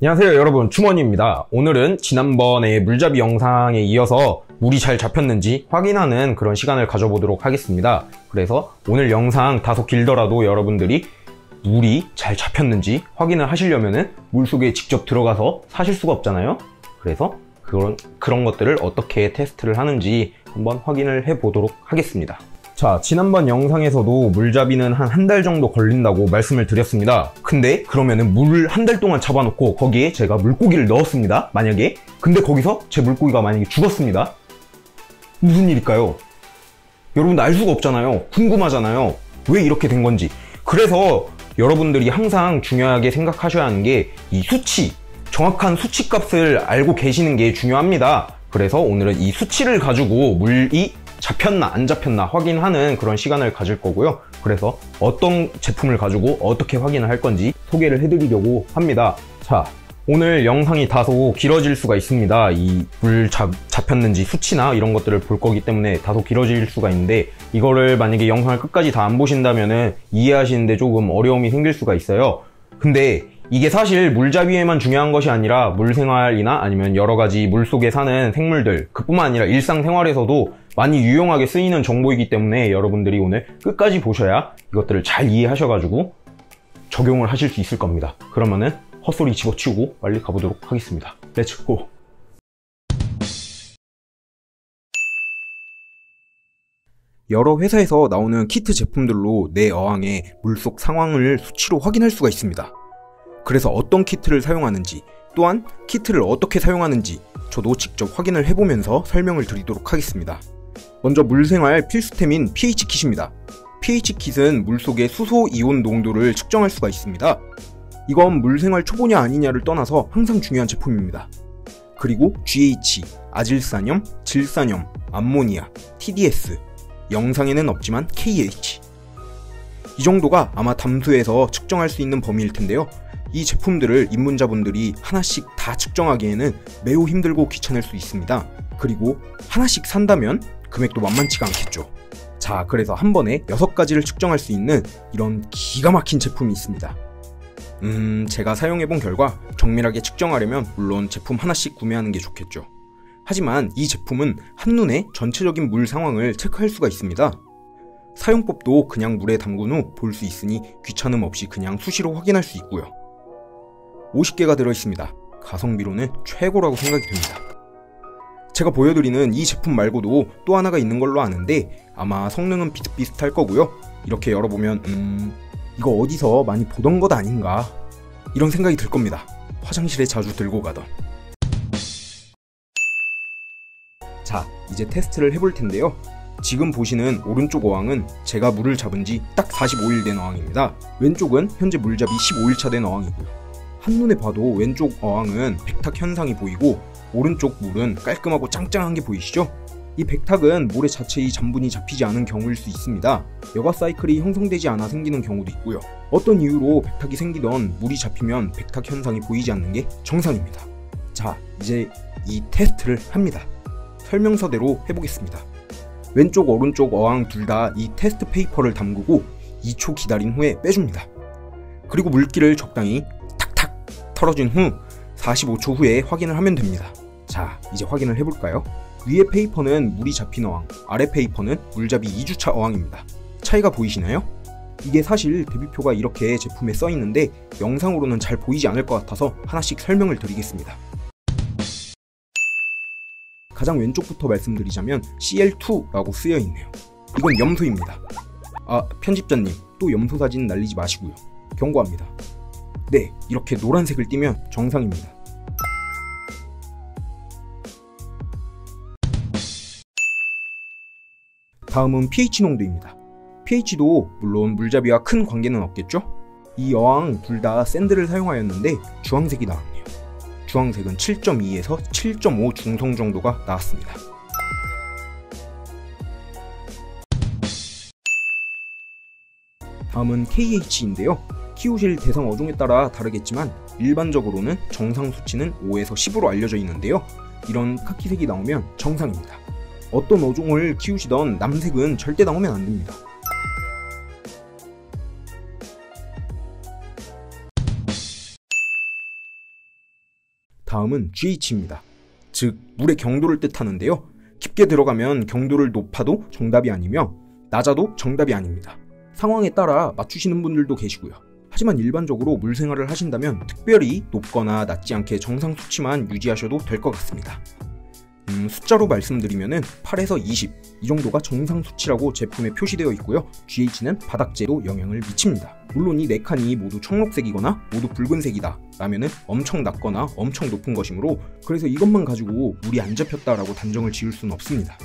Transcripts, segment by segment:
안녕하세요 여러분, 주머니입니다. 오늘은 지난번에 물잡이 영상에 이어서 물이 잘 잡혔는지 확인하는 그런 시간을 가져보도록 하겠습니다. 그래서 오늘 영상 다소 길더라도 여러분들이 물이 잘 잡혔는지 확인을 하시려면은 물속에 직접 들어가서 사실 수가 없잖아요. 그래서 그런 것들을 어떻게 테스트를 하는지 한번 확인을 해 보도록 하겠습니다. 자, 지난번 영상에서도 물잡이는 한 달 정도 걸린다고 말씀을 드렸습니다. 근데 그러면은 물을 한 달 동안 잡아놓고 거기에 제가 물고기를 넣었습니다. 만약에. 근데 거기서 제 물고기가 만약에 죽었습니다. 무슨 일일까요? 여러분들 알 수가 없잖아요. 궁금하잖아요. 왜 이렇게 된 건지. 그래서 여러분들이 항상 중요하게 생각하셔야 하는 게 이 수치, 정확한 수치 값을 알고 계시는 게 중요합니다. 그래서 오늘은 이 수치를 가지고 물이 잡혔나 안 잡혔나 확인하는 그런 시간을 가질 거고요. 그래서 어떤 제품을 가지고 어떻게 확인을 할 건지 소개를 해드리려고 합니다. 자, 오늘 영상이 다소 길어질 수가 있습니다. 이 물 잡혔는지 수치나 이런 것들을 볼 거기 때문에 다소 길어질 수가 있는데, 이거를 만약에 영상을 끝까지 다 안 보신다면은 이해하시는데 조금 어려움이 생길 수가 있어요. 근데 이게 사실 물잡이에만 중요한 것이 아니라 물생활이나 아니면 여러가지 물속에 사는 생물들, 그뿐만 아니라 일상생활에서도 많이 유용하게 쓰이는 정보이기 때문에 여러분들이 오늘 끝까지 보셔야 이것들을 잘 이해하셔가지고 적용을 하실 수 있을 겁니다. 그러면은 헛소리 집어치우고 빨리 가보도록 하겠습니다. 렛츠 고! 여러 회사에서 나오는 키트 제품들로 내 어항의 물속 상황을 수치로 확인할 수가 있습니다. 그래서 어떤 키트를 사용하는지, 또한 키트를 어떻게 사용하는지 저도 직접 확인을 해보면서 설명을 드리도록 하겠습니다. 먼저 물생활 필수템인 pH킷입니다. pH킷은 물속의 수소 이온 농도를 측정할 수가 있습니다. 이건 물생활 초보냐 아니냐를 떠나서 항상 중요한 제품입니다. 그리고 GH, 아질산염, 질산염, 암모니아, TDS, 영상에는 없지만 KH, 이 정도가 아마 담수에서 측정할 수 있는 범위일 텐데요. 이 제품들을 입문자분들이 하나씩 다 측정하기에는 매우 힘들고 귀찮을 수 있습니다. 그리고 하나씩 산다면 금액도 만만치가 않겠죠. 자, 그래서 한 번에 6가지를 측정할 수 있는 이런 기가 막힌 제품이 있습니다. 제가 사용해본 결과 정밀하게 측정하려면 물론 제품 하나씩 구매하는 게 좋겠죠. 하지만 이 제품은 한눈에 전체적인 물 상황을 체크할 수가 있습니다. 사용법도 그냥 물에 담근 후 볼 수 있으니 귀찮음 없이 그냥 수시로 확인할 수 있고요. 50개가 들어있습니다. 가성비로는 최고라고 생각이 됩니다. 제가 보여드리는 이 제품 말고도 또 하나가 있는 걸로 아는데 아마 성능은 비슷비슷할 거고요. 이렇게 열어보면 이거 어디서 많이 보던 것 아닌가, 이런 생각이 들 겁니다. 화장실에 자주 들고 가던. 자, 이제 테스트를 해볼 텐데요. 지금 보시는 오른쪽 어항은 제가 물을 잡은 지 딱 45일 된 어항입니다. 왼쪽은 현재 물잡이 15일차 된 어항이고요. 한눈에 봐도 왼쪽 어항은 백탁 현상이 보이고 오른쪽 물은 깔끔하고 짱짱한 게 보이시죠? 이 백탁은 모래 자체의 잔분이 잡히지 않은 경우일 수 있습니다. 여과 사이클이 형성되지 않아 생기는 경우도 있고요. 어떤 이유로 백탁이 생기던 물이 잡히면 백탁 현상이 보이지 않는 게 정상입니다. 자, 이제 이 테스트를 합니다. 설명서대로 해보겠습니다. 왼쪽 오른쪽 어항 둘 다 이 테스트 페이퍼를 담그고 2초 기다린 후에 빼줍니다. 그리고 물기를 적당히 탁탁 털어준 후 45초 후에 확인을 하면 됩니다. 자, 이제 확인을 해볼까요? 위에 페이퍼는 물이 잡힌 어항, 아래 페이퍼는 물잡이 2주차 어항입니다. 차이가 보이시나요? 이게 사실 대비표가 이렇게 제품에 써있는데 영상으로는 잘 보이지 않을 것 같아서 하나씩 설명을 드리겠습니다. 가장 왼쪽부터 말씀드리자면 CL2라고 쓰여있네요. 이건 염소입니다. 아, 편집자님, 또 염소 사진 날리지 마시고요. 경고합니다. 네, 이렇게 노란색을 띠면 정상입니다. 다음은 pH 농도입니다. pH도 물론 물잡이와 큰 관계는 없겠죠? 이 어항 둘 다 샌드를 사용하였는데 주황색이 나왔네요. 주황색은 7.2에서 7.5 중성 정도가 나왔습니다. 다음은 KH인데요. 키우실 대상 어종에 따라 다르겠지만 일반적으로는 정상 수치는 5에서 10으로 알려져 있는데요. 이런 카키색이 나오면 정상입니다. 어떤 어종을 키우시던 남색은 절대 나오면 안됩니다. 다음은 GH입니다. 즉 물의 경도를 뜻하는데요. 깊게 들어가면 경도를 높아도 정답이 아니며 낮아도 정답이 아닙니다. 상황에 따라 맞추시는 분들도 계시고요. 하지만 일반적으로 물 생활을 하신다면 특별히 높거나 낮지 않게 정상 수치만 유지하셔도 될 것 같습니다. 숫자로 말씀드리면은 8에서 20 이 정도가 정상 수치라고 제품에 표시되어 있고요. GH는 바닥재도 영향을 미칩니다. 물론 이 4칸이 모두 청록색이거나 모두 붉은색이다 라면은 엄청 낮거나 엄청 높은 것이므로 그래서 이것만 가지고 물이 안 잡혔다라고 단정을 지을 수는 없습니다.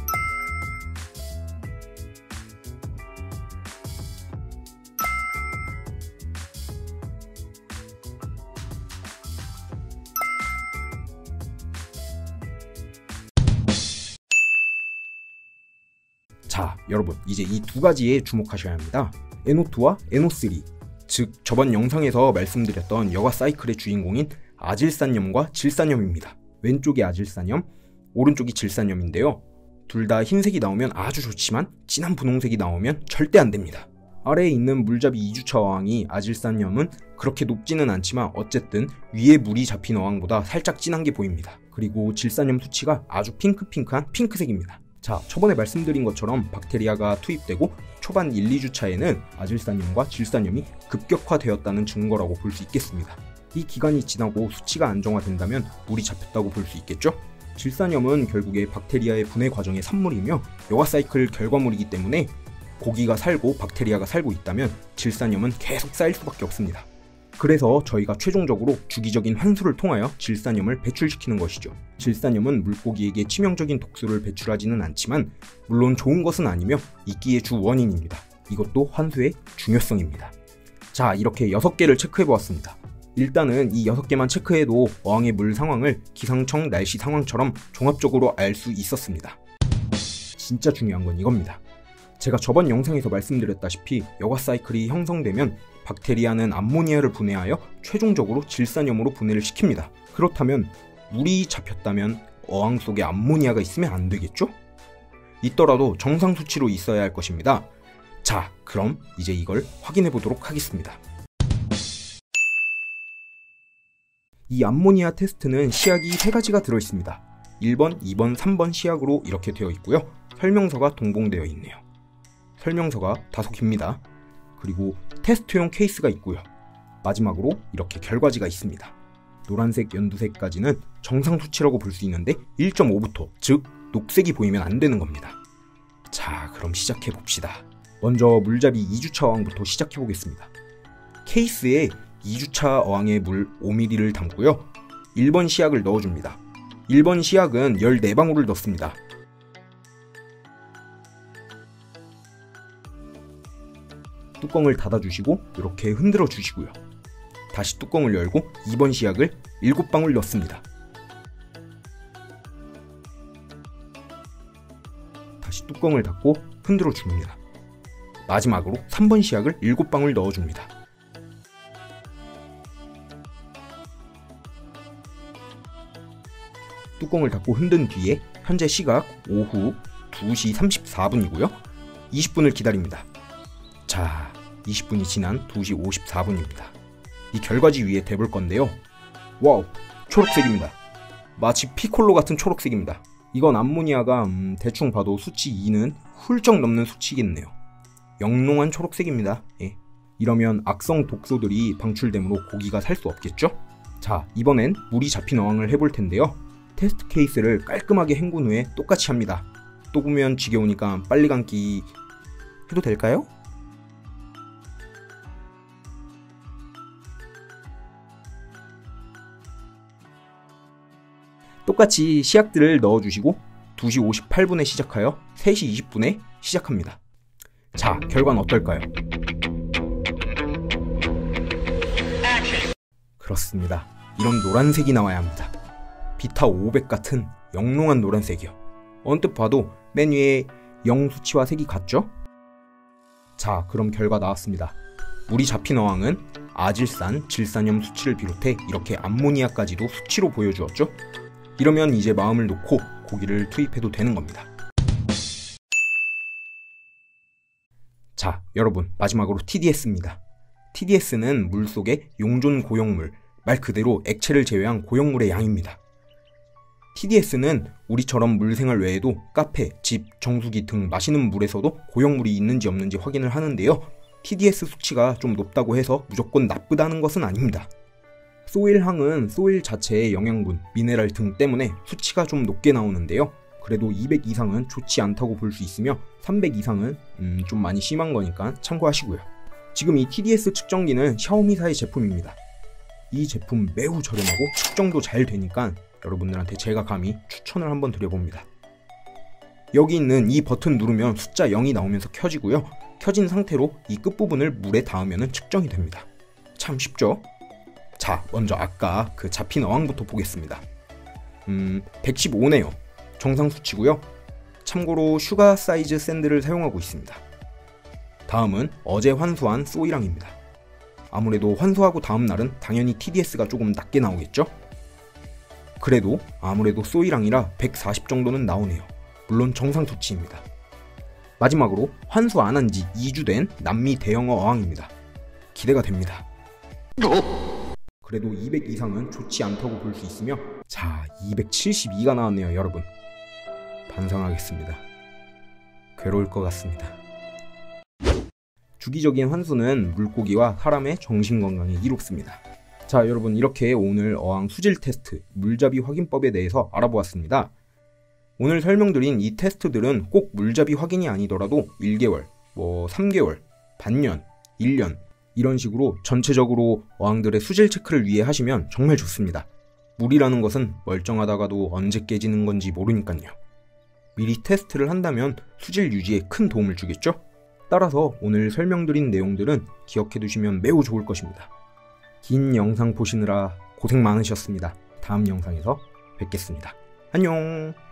자, 여러분 이제 이 두 가지에 주목하셔야 합니다. NO2와 NO3, 즉 저번 영상에서 말씀드렸던 여과 사이클의 주인공인 아질산염과 질산염입니다. 왼쪽이 아질산염, 오른쪽이 질산염인데요. 둘 다 흰색이 나오면 아주 좋지만 진한 분홍색이 나오면 절대 안 됩니다. 아래에 있는 물잡이 2주차 어항이 아질산염은 그렇게 높지는 않지만 어쨌든 위에 물이 잡힌 어항보다 살짝 진한 게 보입니다. 그리고 질산염 수치가 아주 핑크핑크한 핑크색입니다. 자, 저번에 말씀드린 것처럼 박테리아가 투입되고 초반 1, 2주차에는 아질산염과 질산염이 급격화되었다는 증거라고 볼 수 있겠습니다. 이 기간이 지나고 수치가 안정화된다면 물이 잡혔다고 볼 수 있겠죠? 질산염은 결국에 박테리아의 분해 과정의 산물이며 여과 사이클 결과물이기 때문에 고기가 살고 박테리아가 살고 있다면 질산염은 계속 쌓일 수밖에 없습니다. 그래서 저희가 최종적으로 주기적인 환수를 통하여 질산염을 배출시키는 것이죠. 질산염은 물고기에게 치명적인 독소를 배출하지는 않지만 물론 좋은 것은 아니며 이끼의 주 원인입니다. 이것도 환수의 중요성입니다. 자, 이렇게 6개를 체크해보았습니다. 일단은 이 6개만 체크해도 어항의 물 상황을 기상청 날씨 상황처럼 종합적으로 알 수 있었습니다. 진짜 중요한 건 이겁니다. 제가 저번 영상에서 말씀드렸다시피 여과 사이클이 형성되면 박테리아는 암모니아를 분해하여 최종적으로 질산염으로 분해를 시킵니다. 그렇다면 물이 잡혔다면 어항 속에 암모니아가 있으면 안 되겠죠? 있더라도 정상 수치로 있어야 할 것입니다. 자, 그럼 이제 이걸 확인해 보도록 하겠습니다. 이 암모니아 테스트는 시약이 3가지가 들어있습니다. 1번, 2번, 3번 시약으로 이렇게 되어 있고요. 설명서가 동봉되어 있네요. 설명서가 다소 깁니다. 그리고 테스트용 케이스가 있고요. 마지막으로 이렇게 결과지가 있습니다. 노란색, 연두색까지는 정상 수치라고 볼 수 있는데 1.5부터, 즉 녹색이 보이면 안 되는 겁니다. 자, 그럼 시작해 봅시다. 먼저 물잡이 2주차 어항부터 시작해 보겠습니다. 케이스에 2주차 어항의 물 5ml를 담고요. 1번 시약을 넣어줍니다. 1번 시약은 14방울을 넣습니다. 뚜껑을 닫아주시고 이렇게 흔들어 주시고요. 다시 뚜껑을 열고 2번 시약을 7방울 넣습니다. 다시 뚜껑을 닫고 흔들어 줍니다. 마지막으로 3번 시약을 7방울 넣어줍니다. 뚜껑을 닫고 흔든 뒤에 현재 시각 오후 2시 34분이고요. 20분을 기다립니다. 자, 20분이 지난 2시 54분입니다. 이 결과지 위에 대볼 건데요. 와우, 초록색입니다. 마치 피콜로 같은 초록색입니다. 이건 암모니아가 대충 봐도 수치 2는 훌쩍 넘는 수치겠네요. 영롱한 초록색입니다. 예. 이러면 악성 독소들이 방출되므로 고기가 살 수 없겠죠? 자, 이번엔 물이 잡힌 어항을 해볼 텐데요. 테스트 케이스를 깔끔하게 헹군 후에 똑같이 합니다. 또 보면 지겨우니까 빨리 감기 해도 될까요? 똑같이 시약들을 넣어주시고 2시 58분에 시작하여 3시 20분에 시작합니다. 자, 결과는 어떨까요? 그렇습니다. 이런 노란색이 나와야 합니다. 비타 500 같은 영롱한 노란색이요. 언뜻 봐도 맨 위에 0 수치와 색이 같죠? 자, 그럼 결과 나왔습니다. 물이 잡힌 어항은 아질산, 질산염 수치를 비롯해 이렇게 암모니아까지도 수치로 보여주었죠? 이러면 이제 마음을 놓고 고기를 투입해도 되는 겁니다. 자, 여러분, 마지막으로 TDS입니다. TDS는 물속의 용존 고용물, 말 그대로 액체를 제외한 고용물의 양입니다. TDS는 우리처럼 물생활 외에도 카페, 집, 정수기 등 마시는 물에서도 고형물이 있는지 없는지 확인을 하는데요. TDS 수치가 좀 높다고 해서 무조건 나쁘다는 것은 아닙니다. 소일항은 소일 자체의 영양분, 미네랄 등 때문에 수치가 좀 높게 나오는데요. 그래도 200 이상은 좋지 않다고 볼 수 있으며 300 이상은 좀 많이 심한 거니까 참고하시고요. 지금 이 TDS 측정기는 샤오미사의 제품입니다. 이 제품 매우 저렴하고 측정도 잘 되니까 여러분들한테 제가 감히 추천을 한번 드려봅니다. 여기 있는 이 버튼 누르면 숫자 0이 나오면서 켜지고요. 켜진 상태로 이 끝부분을 물에 닿으면 측정이 됩니다. 참 쉽죠? 자, 먼저 아까 그 잡힌 어항부터 보겠습니다. 115네요. 정상 수치고요. 참고로 슈가 사이즈 샌드를 사용하고 있습니다. 다음은 어제 환수한 소이랑입니다. 아무래도 환수하고 다음 날은 당연히 TDS가 조금 낮게 나오겠죠? 그래도 아무래도 소이랑이라 140 정도는 나오네요. 물론 정상 수치입니다. 마지막으로 환수 안 한 지 2주 된 남미 대형어 어항입니다. 기대가 됩니다. 그래도 200 이상은 좋지 않다고 볼 수 있으며 자, 272가 나왔네요, 여러분. 반성하겠습니다. 괴로울 것 같습니다. 주기적인 환수는 물고기와 사람의 정신건강에 이롭습니다. 자, 여러분, 이렇게 오늘 어항 수질 테스트, 물잡이 확인법에 대해서 알아보았습니다. 오늘 설명드린 이 테스트들은 꼭 물잡이 확인이 아니더라도 1개월, 3개월, 반년, 1년 이런 식으로 전체적으로 어항들의 수질 체크를 위해 하시면 정말 좋습니다. 물이라는 것은 멀쩡하다가도 언제 깨지는 건지 모르니까요. 미리 테스트를 한다면 수질 유지에 큰 도움을 주겠죠? 따라서 오늘 설명드린 내용들은 기억해 두시면 매우 좋을 것입니다. 긴 영상 보시느라 고생 많으셨습니다. 다음 영상에서 뵙겠습니다. 안녕!